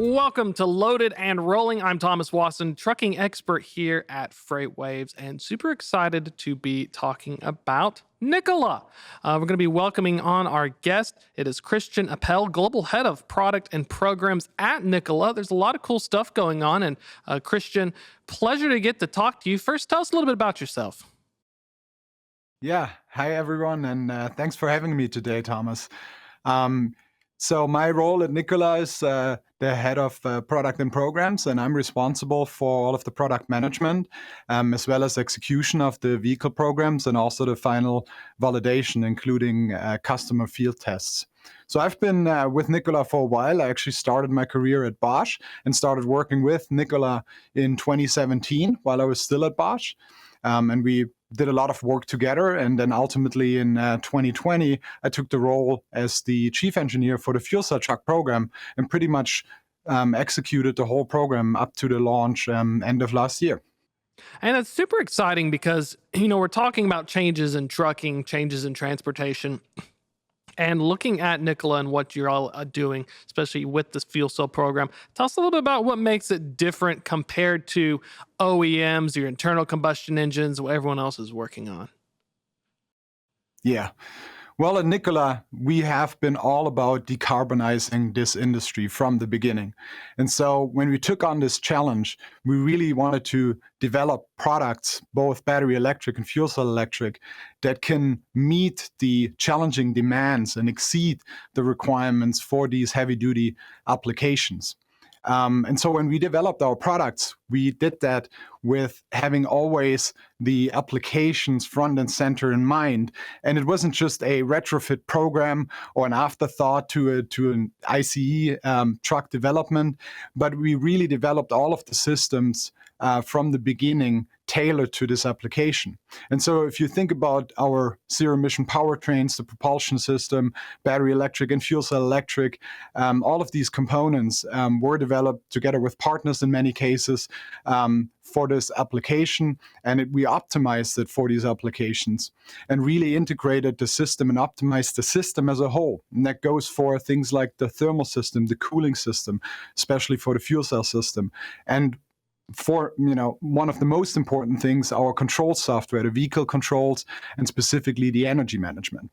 Welcome to Loaded and Rolling. I'm Thomas Wasson, trucking expert here at FreightWaves, and super excited to be talking about Nikola. We're going to be welcoming on our guest. It is Christian Appel, Global Head of Product and Programs at Nikola. There's a lot of cool stuff going on, and Christian, pleasure to get to talk to you. First, tell us a little bit about yourself. Yeah, hi everyone, and thanks for having me today, Thomas. So my role at Nikola is the head of product and programs, and I'm responsible for all of the product management, as well as execution of the vehicle programs and also the final validation, including customer field tests. So I've been with Nikola for a while. I actually started my career at Bosch and started working with Nikola in 2017 while I was still at Bosch. And we did a lot of work together. And then ultimately in 2020, I took the role as the chief engineer for the fuel cell truck program and pretty much executed the whole program up to the launch end of last year. And it's super exciting because, we're talking about changes in trucking, changes in transportation. And looking at Nikola and what you're all doing, especially with this fuel cell program, tell us a little bit about what makes it different compared to OEMs, your internal combustion engines, what everyone else is working on. Yeah. Well, at Nikola, we have been all about decarbonizing this industry from the beginning. And so when we took on this challenge, we really wanted to develop products, both battery electric and fuel cell electric, that can meet the challenging demands and exceed the requirements for these heavy-duty applications. And so when we developed our products, we did that with having always the applications front and center in mind. And it wasn't just a retrofit program or an afterthought to an ICE truck development, but we really developed all of the systems from the beginning tailored to this application. And so if you think about our zero emission powertrains, the propulsion system, battery electric and fuel cell electric, all of these components were developed together with partners in many cases for this application. And we optimized it for these applications and really integrated the system and optimized the system as a whole. And that goes for things like the thermal system, the cooling system, especially for the fuel cell system. And for one of the most important things, our control software, the vehicle controls, and specifically the energy management.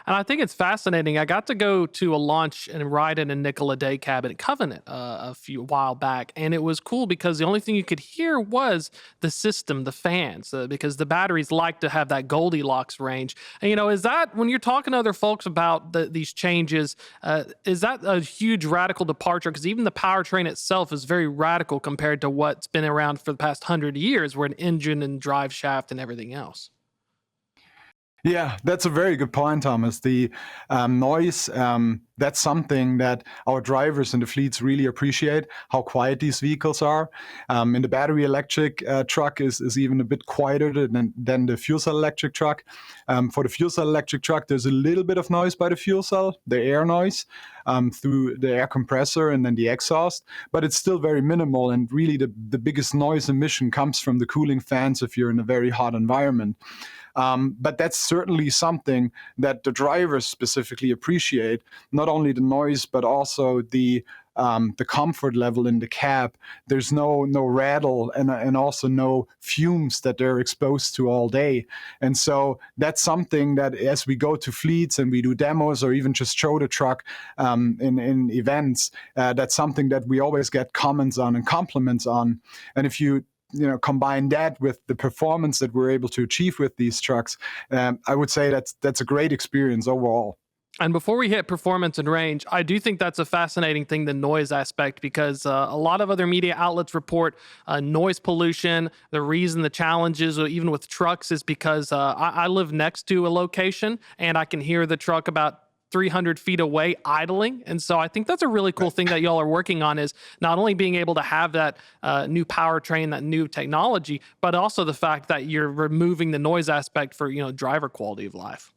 And I think it's fascinating. I got to go to a launch and ride in a Nikola day cab at Covenant a while back. And it was cool because the only thing you could hear was the system, the fans, because the batteries like to have that Goldilocks range. And, is that, when you're talking to other folks about these changes, is that a huge radical departure? Because even the powertrain itself is very radical compared to what's been around for the past 100 years, where an engine and drive shaft and everything else. Yeah, that's a very good point, Thomas. The noise, that's something that our drivers and the fleets really appreciate, how quiet these vehicles are. And the battery electric truck is even a bit quieter than the fuel cell electric truck. For the fuel cell electric truck, there's a little bit of noise by the fuel cell, the air noise, through the air compressor and then the exhaust, but it's still very minimal. And really the biggest noise emission comes from the cooling fans if you're in a very hot environment. But that's certainly something that the drivers specifically appreciate, not only the noise, but also the comfort level in the cab. There's no rattle and also no fumes that they're exposed to all day. And so that's something that as we go to fleets and we do demos or even just show the truck in events, that's something that we always get comments on and compliments on. And if you combine that with the performance that we're able to achieve with these trucks, I would say that's a great experience overall. And before we hit performance and range, I do think that's a fascinating thing, the noise aspect, because a lot of other media outlets report noise pollution. The reason the challenges, even with trucks, is because I live next to a location and I can hear the truck about 300 feet away idling. And so I think that's a really cool thing that y'all are working on, is not only being able to have that new powertrain, that new technology, but also the fact that you're removing the noise aspect for, driver quality of life.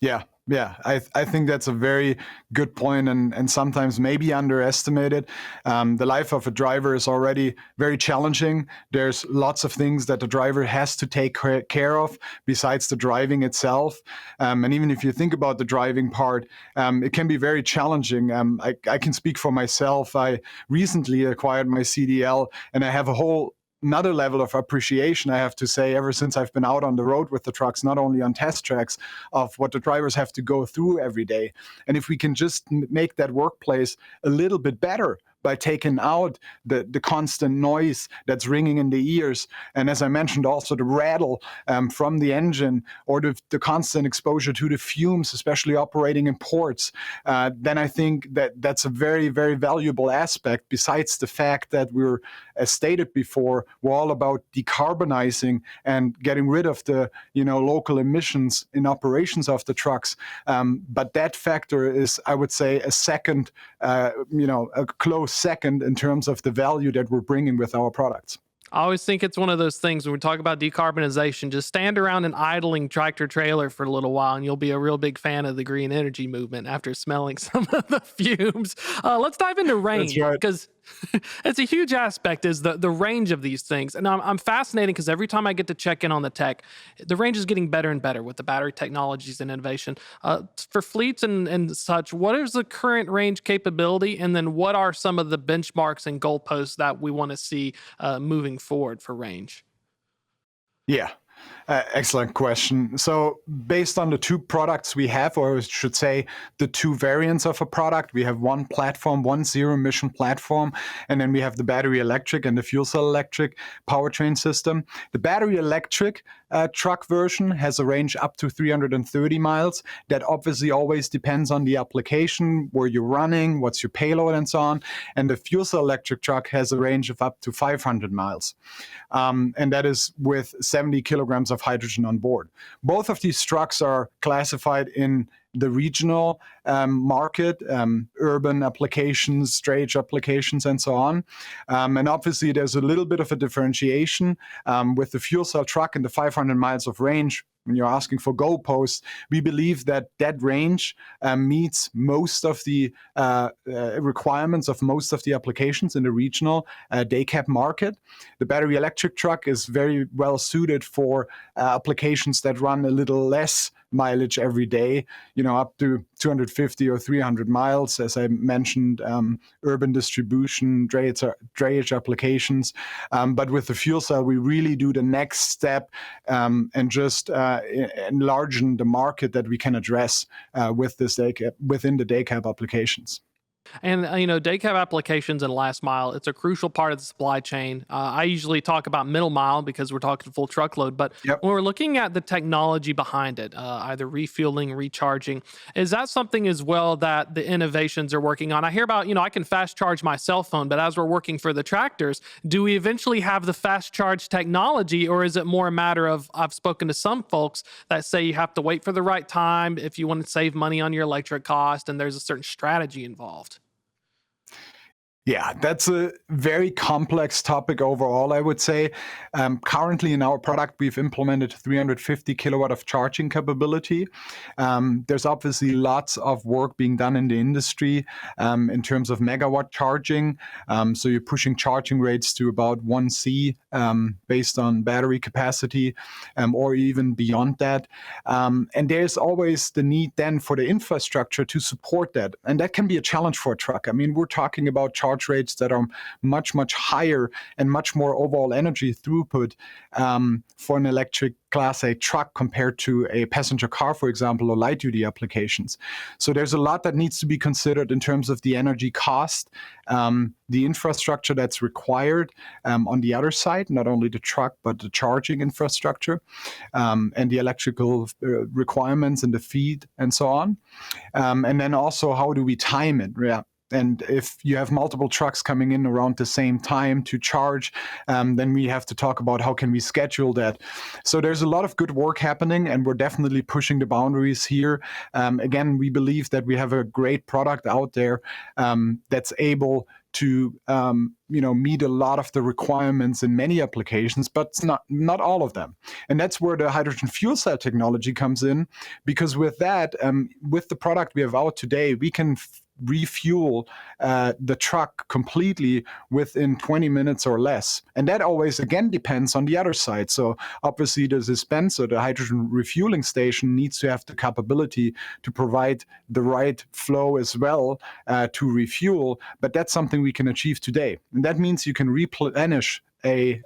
Yeah, Yeah, I think that's a very good point, and sometimes maybe underestimated. The life of a driver is already very challenging. There's lots of things that the driver has to take care of besides the driving itself. And even if you think about the driving part, it can be very challenging. I can speak for myself. I recently acquired my CDL, and I have a whole another level of appreciation, I have to say, ever since I've been out on the road with the trucks, not only on test tracks, of what the drivers have to go through every day. And if we can just make that workplace a little bit better by taking out the constant noise that's ringing in the ears, and as I mentioned, also the rattle from the engine, or the constant exposure to the fumes, especially operating in ports, then I think that's a very, very valuable aspect, besides the fact that we're, as stated before, we're all about decarbonizing and getting rid of the local emissions in operations of the trucks. But that factor is, I would say, a second, a close second in terms of the value that we're bringing with our products. I always think it's one of those things when we talk about decarbonization, just stand around an idling tractor trailer for a little while and you'll be a real big fan of the green energy movement after smelling some of the fumes. Let's dive into range, because it's a huge aspect, is the range of these things. And I'm fascinated because every time I get to check in on the tech, the range is getting better and better with the battery technologies and innovation. For fleets and such, what is the current range capability? And then what are some of the benchmarks and goalposts that we want to see moving forward for range? Yeah. Excellent question. So based on the two products we have, or I should say the two variants of a product, we have one platform, one zero emission platform, and then we have the battery electric and the fuel cell electric powertrain system. The battery electric truck version has a range up to 330 miles. That obviously always depends on the application, where you're running, what's your payload, and so on. And the fuel cell electric truck has a range of up to 500 miles. And that is with 70 kilograms of hydrogen on board. Both of these trucks are classified in the regional market, urban applications, drayage applications, and so on. And obviously, there's a little bit of a differentiation with the fuel cell truck and the 500 miles of range. When you're asking for goalposts, we believe that range meets most of the requirements of most of the applications in the regional day cab market. The battery electric truck is very well suited for applications that run a little less mileage every day, up to 250 or 300 miles, as I mentioned, urban distribution, drayage applications. But with the fuel cell, we really do the next step and just enlarge the market that we can address with this within the day cab applications. And, day cab applications and last mile, it's a crucial part of the supply chain. I usually talk about middle mile because we're talking full truckload. But when we're looking at the technology behind it, either refueling, recharging, is that something as well that the innovations are working on? I hear about, I can fast charge my cell phone, but as we're working for the tractors, do we eventually have the fast charge technology, or is it more a matter of, I've spoken to some folks that say you have to wait for the right time if you want to save money on your electric cost, and there's a certain strategy involved? Yeah, that's a very complex topic overall, I would say. Currently in our product, we've implemented 350 kilowatt of charging capability. There's obviously lots of work being done in the industry in terms of megawatt charging. So you're pushing charging rates to about 1C based on battery capacity or even beyond that. And there's always the need then for the infrastructure to support that. And that can be a challenge for a truck. I mean, we're talking about charge rates that are much, much higher and much more overall energy throughput for an electric Class A truck compared to a passenger car, for example, or light duty applications. So there's a lot that needs to be considered in terms of the energy cost, the infrastructure that's required on the other side, not only the truck, but the charging infrastructure and the electrical requirements and the feed and so on. And then also, how do we time it? Yeah. And if you have multiple trucks coming in around the same time to charge, then we have to talk about how can we schedule that. So there's a lot of good work happening, and we're definitely pushing the boundaries here. Again, we believe that we have a great product out there that's able to meet a lot of the requirements in many applications, but not all of them. And that's where the hydrogen fuel cell technology comes in, because with that, with the product we have out today, we can refuel the truck completely within 20 minutes or less. And that always, again, depends on the other side. So obviously the dispenser, the hydrogen refueling station, needs to have the capability to provide the right flow as well to refuel. But that's something we can achieve today. And that means you can replenish a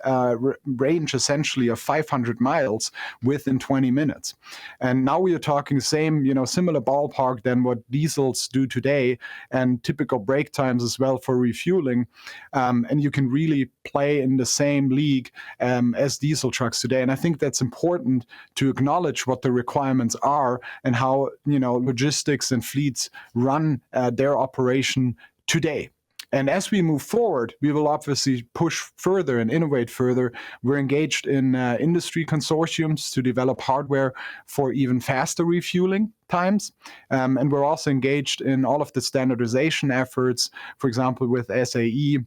range essentially of 500 miles within 20 minutes. And now we are talking similar ballpark than what diesels do today, and typical brake times as well for refueling. And you can really play in the same league as diesel trucks today. And I think that's important to acknowledge what the requirements are and how logistics and fleets run their operation today. And as we move forward, we will obviously push further and innovate further. We're engaged in industry consortiums to develop hardware for even faster refueling times. And we're also engaged in all of the standardization efforts, for example, with SAE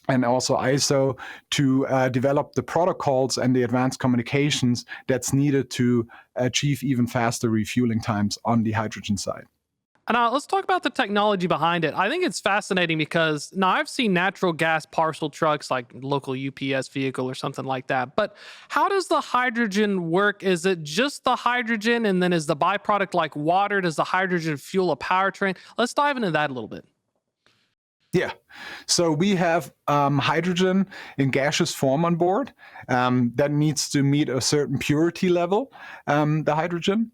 and also ISO, to develop the protocols and the advanced communications that's needed to achieve even faster refueling times on the hydrogen side. And let's talk about the technology behind it. I think it's fascinating because now I've seen natural gas parcel trucks like local UPS vehicle or something like that. But how does the hydrogen work? Is it just the hydrogen, and then is the byproduct like water? Does the hydrogen fuel a powertrain? Let's dive into that a little bit. Yeah. So we have hydrogen in gaseous form on board that needs to meet a certain purity level, the hydrogen,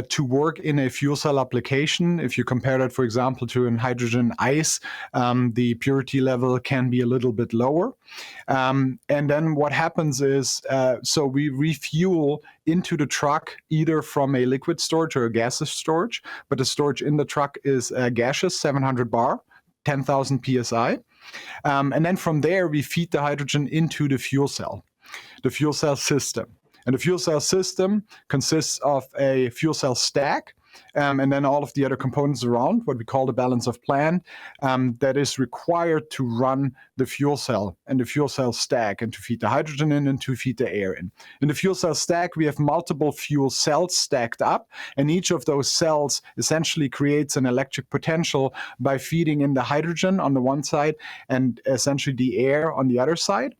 to work in a fuel cell application. If you compare that, for example, to an hydrogen ice, the purity level can be a little bit lower. And then what happens is, so we refuel into the truck either from a liquid storage or a gaseous storage, but the storage in the truck is gaseous, 700 bar. 10,000 psi. And then from there, we feed the hydrogen into the fuel cell system. And the fuel cell system consists of a fuel cell stack, and then all of the other components around, what we call the balance of plant, that is required to run the fuel cell and the fuel cell stack, and to feed the hydrogen in and to feed the air in. In the fuel cell stack, we have multiple fuel cells stacked up, and each of those cells essentially creates an electric potential by feeding in the hydrogen on the one side and essentially the air on the other side.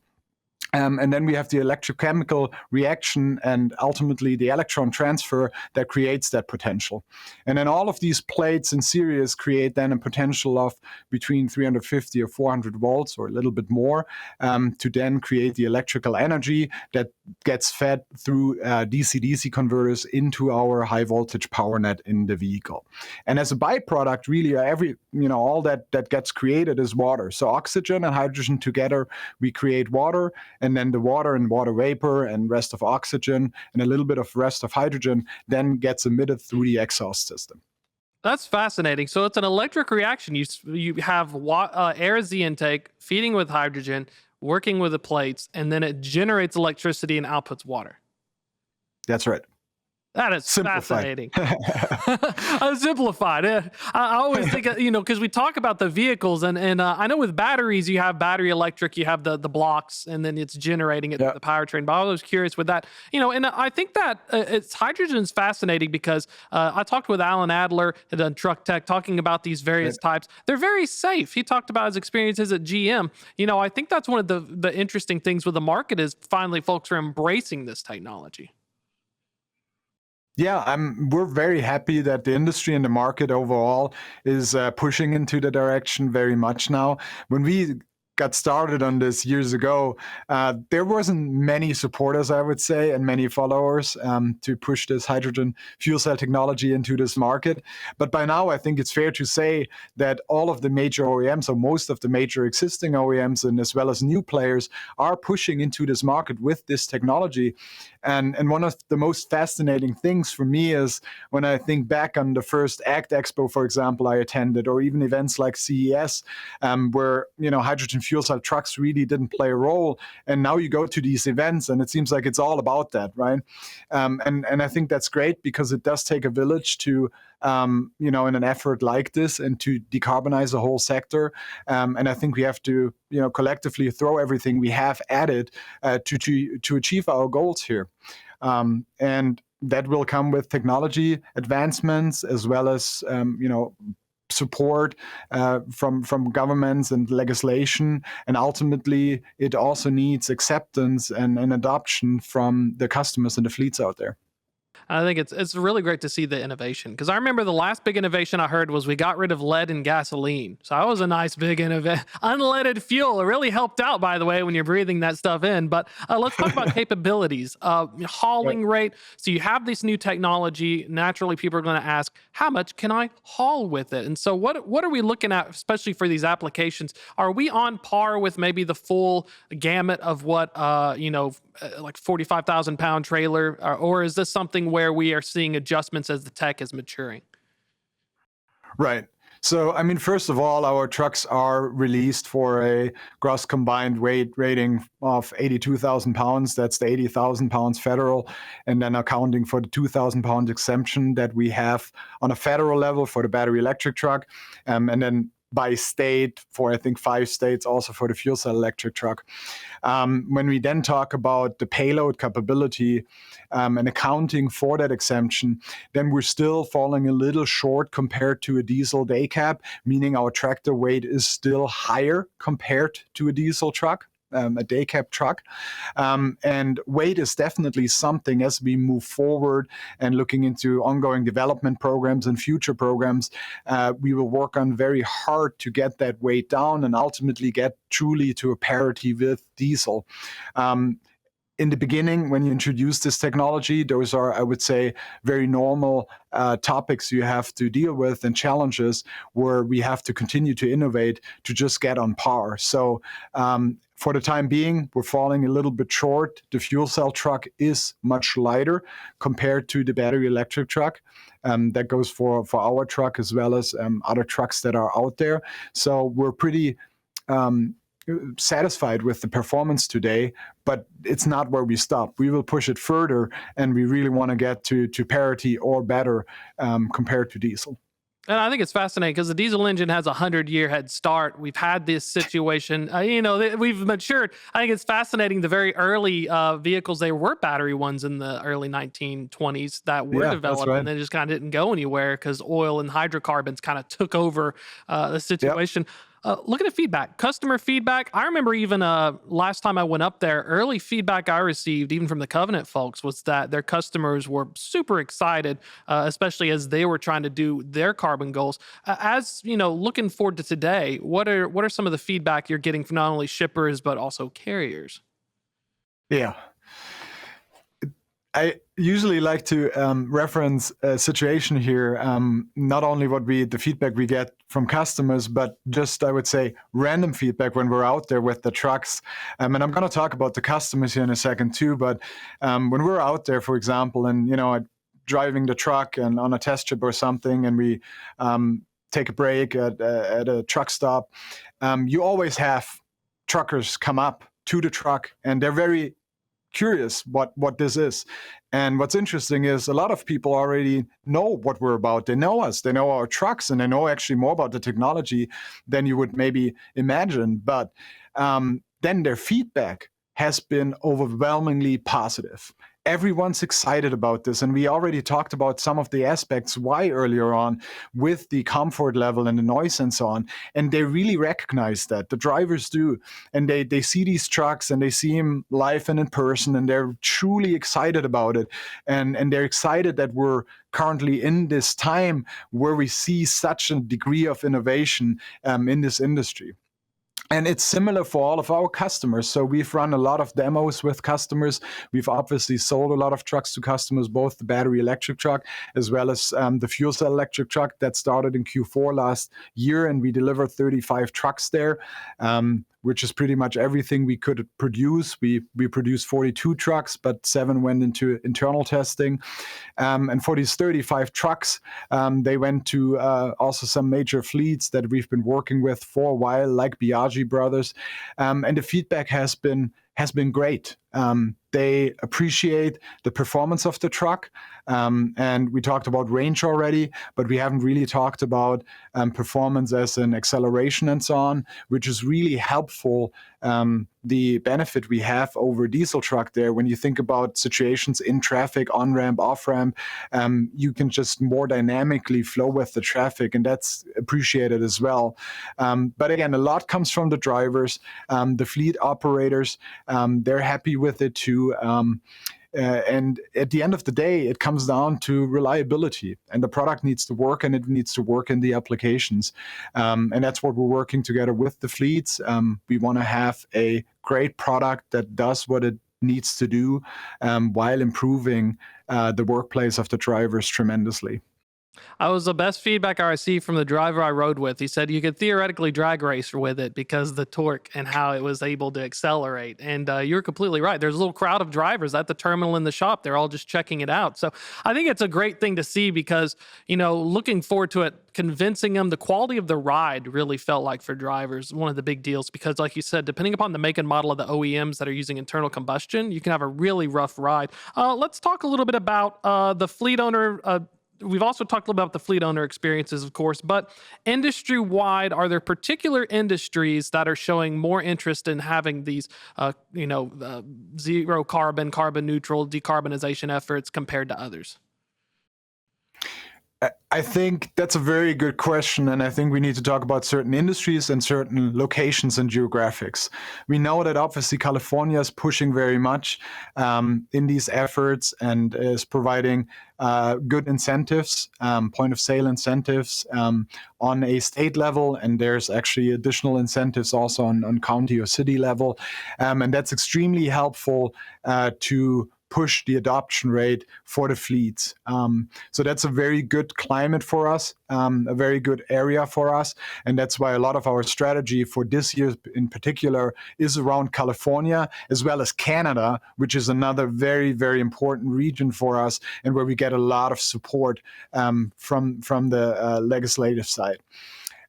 And then we have the electrochemical reaction and ultimately the electron transfer that creates that potential. And then all of these plates in series create then a potential of between 350 or 400 volts or a little bit more to then create the electrical energy that gets fed through DC-DC converters into our high voltage power net in the vehicle. And as a byproduct, really all that gets created is water. So oxygen and hydrogen together, we create water. And then the water and water vapor and rest of oxygen and a little bit of rest of hydrogen then gets emitted through the exhaust system. That's fascinating. So it's an electric reaction. You have air as the intake, feeding with hydrogen, working with the plates, and then it generates electricity and outputs water. That's right. That is fascinating. Simplified. I always think, because we talk about the vehicles, and I know with batteries, you have battery electric, you have the blocks, and then it's generating it through the powertrain. But I was curious with that, and I think that hydrogen is fascinating because I talked with Alan Adler at Truck Tech talking about these various types. They're very safe. He talked about his experiences at GM. I think that's one of the interesting things with the market is finally folks are embracing this technology. Yeah, we're very happy that the industry and the market overall is pushing into the direction very much now. When we got started on this years ago, there wasn't many supporters, I would say, and many followers to push this hydrogen fuel cell technology into this market. But by now, I think it's fair to say that all of the major OEMs, or most of the major existing OEMs, and as well as new players, are pushing into this market with this technology. And one of the most fascinating things for me is when I think back on the first ACT Expo, for example, I attended, or even events like CES, where hydrogen fuel cell trucks really didn't play a role. And now you go to these events and it seems like it's all about that, right? And I think that's great because it does take a village to in an effort like this and to decarbonize the whole sector. And I think we have to, collectively throw everything we have added to achieve our goals here. And that will come with technology advancements as well as, support from governments and legislation. And ultimately, it also needs acceptance and adoption from the customers and the fleets out there. I think it's really great to see the innovation, because I remember the last big innovation I heard was we got rid of lead in gasoline. So that was a nice big innovation. Unleaded fuel, it really helped out, by the way, when you're breathing that stuff in. But let's talk about capabilities, hauling rate. So you have this new technology. Naturally, people are going to ask, how much can I haul with it? And so what are we looking at, especially for these applications? Are we on par with maybe the full gamut of what like 45,000 pound trailer, or is this something where we are seeing adjustments as the tech is maturing? Right. So, I mean, first of all, our trucks are released for a gross combined weight rating of 82,000 pounds. That's the 80,000 pounds federal, and then accounting for the 2,000 pound exemption that we have on a federal level for the battery electric truck. And then by state for, I think, 5 states, also for the fuel cell electric truck. When we then talk about the payload capability and accounting for that exemption, then we're still falling a little short compared to a diesel day cab, meaning our tractor weight is still higher compared to a diesel truck. A day cab truck. And weight is definitely something, as we move forward and looking into ongoing development programs and future programs, we will work on very hard to get that weight down and ultimately get truly to a parity with diesel. In the beginning, when you introduce this technology, those are, I would say, very normal topics you have to deal with and challenges where we have to continue to innovate to just get on par. So for the time being, we're falling a little bit short. The fuel cell truck is much lighter compared to the battery electric truck. That goes for our truck as well as other trucks that are out there. So we're pretty satisfied with the performance today, but it's not where we stop. We will push it further, and we really want to get to parity or better compared to diesel. And I think it's fascinating because the diesel engine has a 100-year head start. We've had this situation, we've matured. I think it's fascinating. The very early vehicles, they were battery ones in the early 1920s that were developed, right. And they just kind of didn't go anywhere because oil and hydrocarbons kind of took over the situation. Yep. Looking at feedback, customer feedback. I remember even last time I went up there, early feedback I received, even from the Covenant folks, was that their customers were super excited, especially as they were trying to do their carbon goals. Looking forward to today, what are some of the feedback you're getting from not only shippers but also carriers? Yeah. I usually like to reference a situation here, not only the feedback we get from customers, but just, I would say, random feedback when we're out there with the trucks. And I'm going to talk about the customers here in a second too, but when we're out there, for example, and, driving the truck and on a test trip or something, and we take a break at a truck stop, you always have truckers come up to the truck, and they're very curious what this is. And what's interesting is a lot of people already know what we're about. They know us, they know our trucks, and they know actually more about the technology than you would maybe imagine. But then their feedback has been overwhelmingly positive. Everyone's excited about this, and we already talked about some of the aspects why earlier on with the comfort level and the noise and so on, and they really recognize that. The drivers do, and they see these trucks and they see them live and in person, and they're truly excited about it, and they're excited that we're currently in this time where we see such a degree of innovation in this industry. And it's similar for all of our customers. So we've run a lot of demos with customers. We've obviously sold a lot of trucks to customers, both the battery electric truck as well as the fuel cell electric truck that started in Q4 last year. And we delivered 35 trucks there, which is pretty much everything we could produce. We produced 42 trucks, but 7 went into internal testing. And for these 35 trucks, they went to also some major fleets that we've been working with for a while, like Biagi Brothers. And the feedback has been great. They appreciate the performance of the truck. And we talked about range already, but we haven't really talked about performance as in acceleration and so on, which is really helpful. The benefit we have over a diesel truck there, when you think about situations in traffic, on ramp, off ramp, you can just more dynamically flow with the traffic, and that's appreciated as well. But again, a lot comes from the drivers, the fleet operators. They're happy with it too. And at the end of the day, it comes down to reliability, and the product needs to work, and it needs to work in the applications. And that's what we're working together with the fleets. We want to have a great product that does what it needs to do while improving the workplace of the drivers tremendously. I was the best feedback I received from the driver I rode with. He said you could theoretically drag race with it because of the torque and how it was able to accelerate. And you're completely right. There's a little crowd of drivers at the terminal in the shop. They're all just checking it out. So I think it's a great thing to see because, looking forward to it, convincing them, the quality of the ride really felt like for drivers, one of the big deals, because like you said, depending upon the make and model of the OEMs that are using internal combustion, you can have a really rough ride. Let's talk a little bit about the fleet owner. We've also talked a little bit about the fleet owner experiences, of course, but industry-wide, are there particular industries that are showing more interest in having these, zero carbon, carbon neutral decarbonization efforts compared to others? I think that's a very good question, and I think we need to talk about certain industries and certain locations and geographics. We know that obviously California is pushing very much in these efforts and is providing good incentives, point of sale incentives on a state level, and there's actually additional incentives also on county or city level, and that's extremely helpful to push the adoption rate for the fleets. So that's a very good climate for us, a very good area for us. And that's why a lot of our strategy for this year in particular is around California, as well as Canada, which is another very, very important region for us and where we get a lot of support from the legislative side.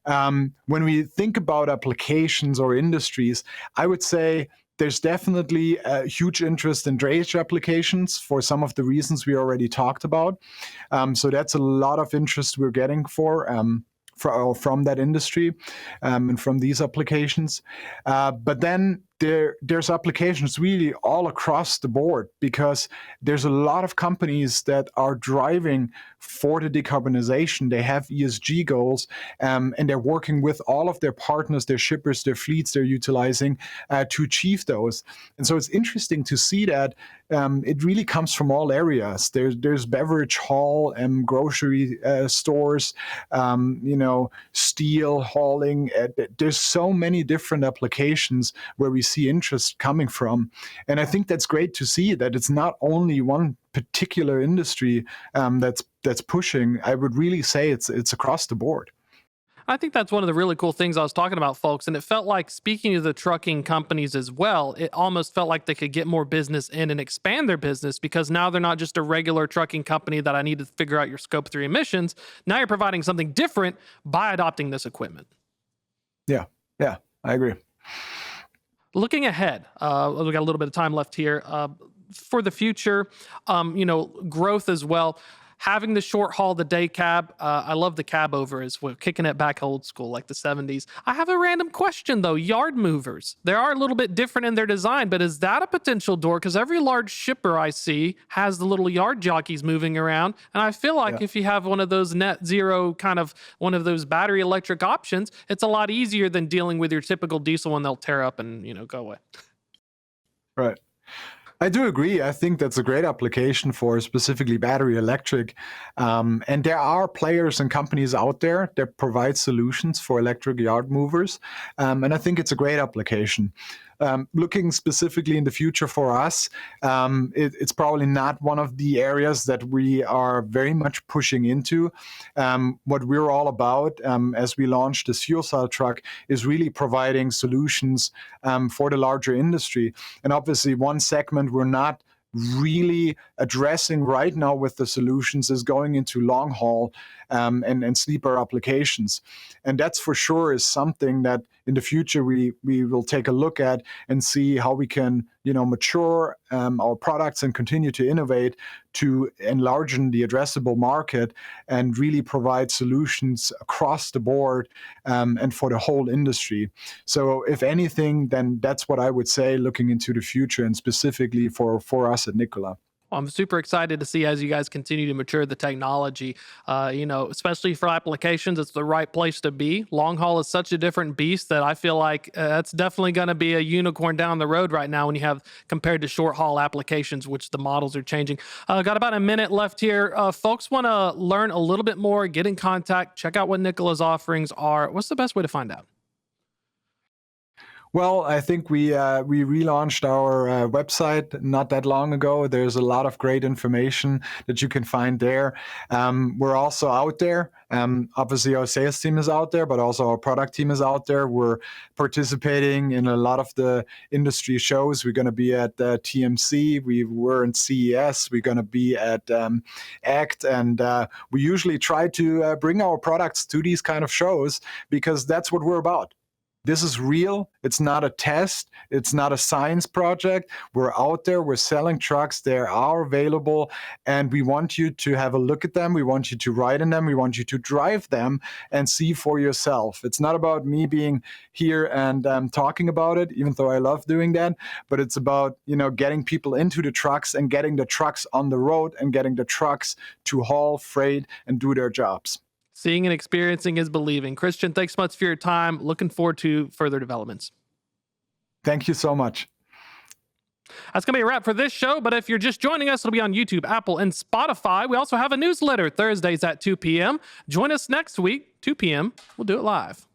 When we think about applications or industries, I would say there's definitely a huge interest in drayage applications for some of the reasons we already talked about. So that's a lot of interest we're getting from that industry and from these applications. But then there's applications really all across the board, because there's a lot of companies that are driving for the decarbonization. They have ESG goals, and they're working with all of their partners, their shippers, their fleets they're utilizing to achieve those. And so it's interesting to see that it really comes from all areas. There's beverage hall and grocery stores, steel hauling. There's so many different applications where we see interest coming from. And I think that's great to see that it's not only one particular industry that's pushing. I would really say it's across the board. I think that's one of the really cool things I was talking about, folks. And it felt like, speaking of the trucking companies as well, it almost felt like they could get more business in and expand their business, because now they're not just a regular trucking company that I need to figure out your scope 3 emissions. Now you're providing something different by adopting this equipment. Yeah, I agree. Looking ahead, we got a little bit of time left here for the future, growth as well. Having the short haul, the day cab, I love the cab over as well, kicking it back old school like the 70s. I have a random question though. Yard movers, they are a little bit different in their design, but is that a potential door? Because every large shipper I see has the little yard jockeys moving around, and I feel like if you have one of those net zero kind of one of those battery electric options, it's a lot easier than dealing with your typical diesel one they'll tear up and go away. Right. I do agree. I think that's a great application for specifically battery electric. And there are players and companies out there that provide solutions for electric yard movers. And I think it's a great application. Looking specifically in the future for us, it's probably not one of the areas that we are very much pushing into. What we're all about as we launch this fuel cell truck is really providing solutions for the larger industry. And obviously one segment we're not really addressing right now with the solutions is going into long haul. and sleeper applications. And that's for sure is something that in the future we will take a look at and see how we can mature our products and continue to innovate to enlarge the addressable market and really provide solutions across the board and for the whole industry. So if anything, then that's what I would say looking into the future and specifically for us at Nikola. I'm super excited to see as you guys continue to mature the technology, especially for applications, it's the right place to be. Long haul is such a different beast that I feel like that's definitely going to be a unicorn down the road right now when you have compared to short haul applications, which the models are changing. Got about a minute left here. Folks want to learn a little bit more, get in contact, check out what Nikola's offerings are. What's the best way to find out? Well, I think we relaunched our website not that long ago. There's a lot of great information that you can find there. We're also out there. Obviously, our sales team is out there, but also our product team is out there. We're participating in a lot of the industry shows. We're going to be at TMC. We were in CES. We're going to be at ACT. And we usually try to bring our products to these kind of shows because that's what we're about. This is real. It's not a test. It's not a science project. We're out there. We're selling trucks. They are available. And we want you to have a look at them. We want you to ride in them. We want you to drive them and see for yourself. It's not about me being here and talking about it, even though I love doing that. But it's about, getting people into the trucks and getting the trucks on the road and getting the trucks to haul freight and do their jobs. Seeing and experiencing is believing. Christian, thanks so much for your time. Looking forward to further developments. Thank you so much. That's going to be a wrap for this show, but if you're just joining us, it'll be on YouTube, Apple, and Spotify. We also have a newsletter Thursdays at 2 p.m. Join us next week, 2 p.m. We'll do it live.